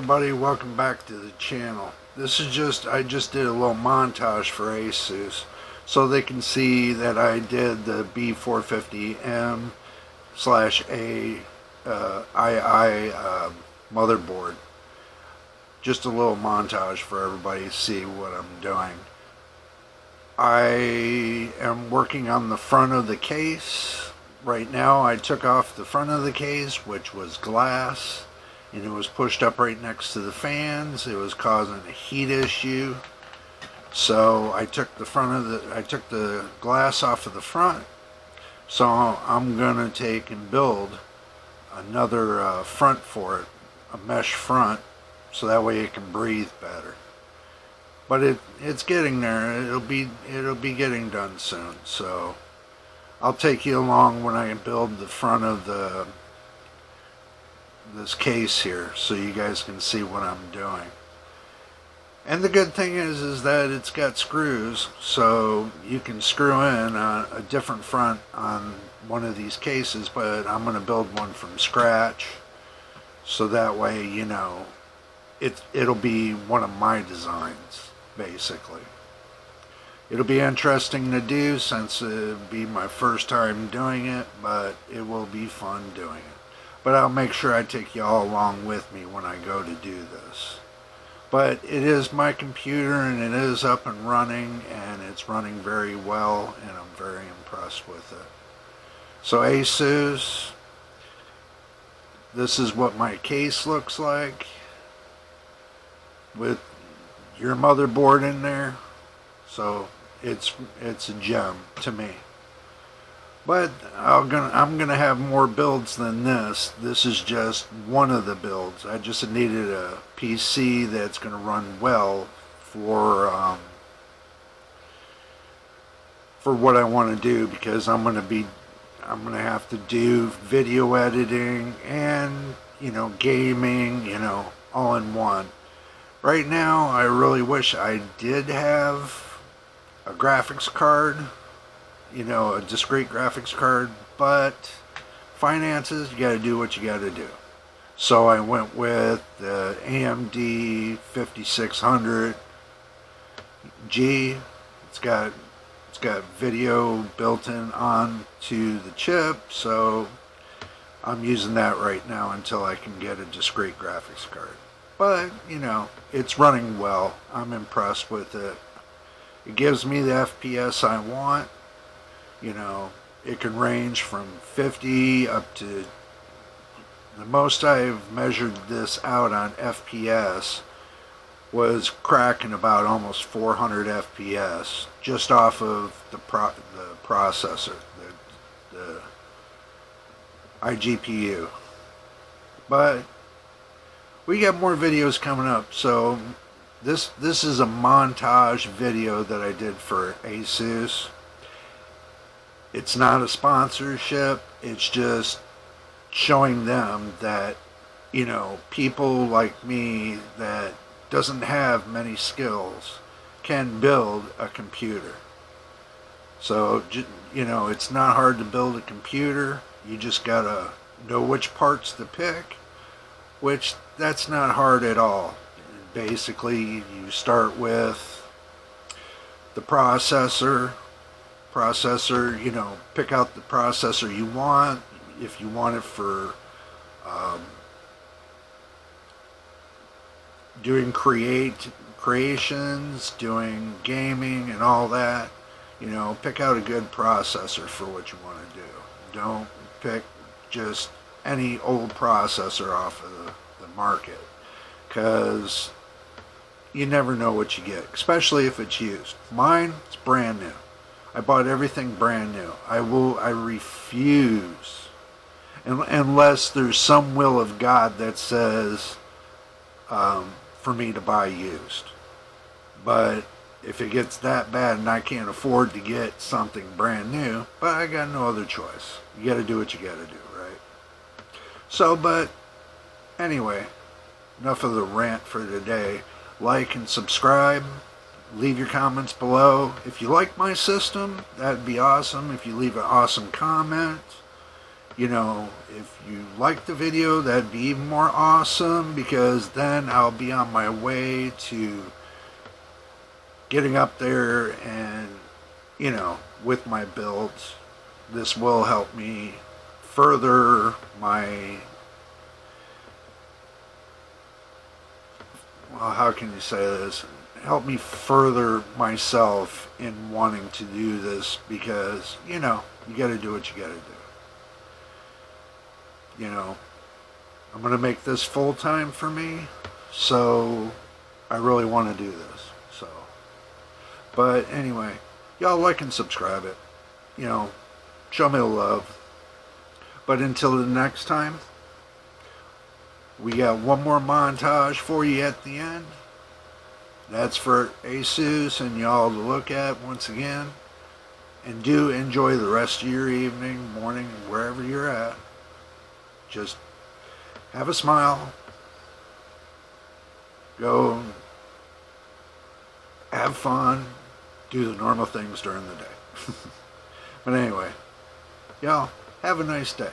everybody, welcome back to the channel. I just did a little montage for asus so they can see that I did the B450M slash A II motherboard. Just a little montage for everybody to see what I'm doing. I am working on the front of the case. Right now I took off the front of the case, which was glass, and it was pushed up right next to the fans. It was causing a heat issue. So I took the glass off of the front. So I'm gonna take and build another front for it, a mesh front, so that way it can breathe better. But it's getting there. It'll be getting done soon. So I'll take you along when I build the front of this case here, so you guys can see what I'm doing. And the good thing is that it's got screws, so you can screw in a different front on one of these cases. But I'm going to build one from scratch, so that way, you know, it'll be one of my designs, basically. It'll be interesting to do since it'll be my first time doing it, but it will be fun doing it. But I'll make sure I take you all along with me when I go to do this. But it is my computer, and it is up and running, and it's running very well, and I'm very impressed with it. So asus, this is what my case looks like, with your motherboard in there. So it's a gem to me. But I'm gonna have more builds than this. This is just one of the builds. I just needed a PC that's gonna run well for what I want to do, because I'm gonna have to do video editing and, you know, gaming, you know, all in one. Right now, I really wish I did have a graphics card, you know, a discrete graphics card, but finances, you gotta do what you gotta do. So I went with the AMD 5600G. It's got video built in onto the chip, so I'm using that right now until I can get a discrete graphics card. But, you know, it's running well. I'm impressed with it. It gives me the FPS I want. You know, it can range from 50 up to, the most I've measured this out on FPS was cracking about almost 400 FPS just off of the processor, the iGPU. But we got more videos coming up, so this is a montage video that I did for asus. It's not a sponsorship, it's just showing them that, you know, people like me that doesn't have many skills can build a computer. So, you know, it's not hard to build a computer. You just gotta know which parts to pick, which that's not hard at all. Basically, you start with the processor, you know, pick out the processor you want. If you want it for doing creations, doing gaming and all that, you know, pick out a good processor for what you want to do. Don't pick just any old processor off of the market, because you never know what you get, especially if it's used. Mine, it's brand new. I bought everything brand new. I refuse, unless there's some will of God that says for me to buy used. But if it gets that bad and I can't afford to get something brand new, but I got no other choice. You gotta do what you gotta do, right? So, but anyway, enough of the rant for today. Like and subscribe. Leave your comments below. If you like my system, that'd be awesome. If you leave an awesome comment, You know, if you like the video, that'd be even more awesome, because then I'll be on my way to getting up there and, you know, with my builds. This will help me further my, well, how can you say this? Help me further myself in wanting to do this, because, you know, you got to do what you got to do. You know, I'm going to make this full time for me, so I really want to do this. So, but anyway, y'all like and subscribe it. You know, show me the love. But until the next time, we got one more montage for you at the end. That's for Asus and y'all to look at once again. And do enjoy the rest of your evening, morning, wherever you're at. Just have a smile. Go have fun. Do the normal things during the day. But anyway, y'all, have a nice day.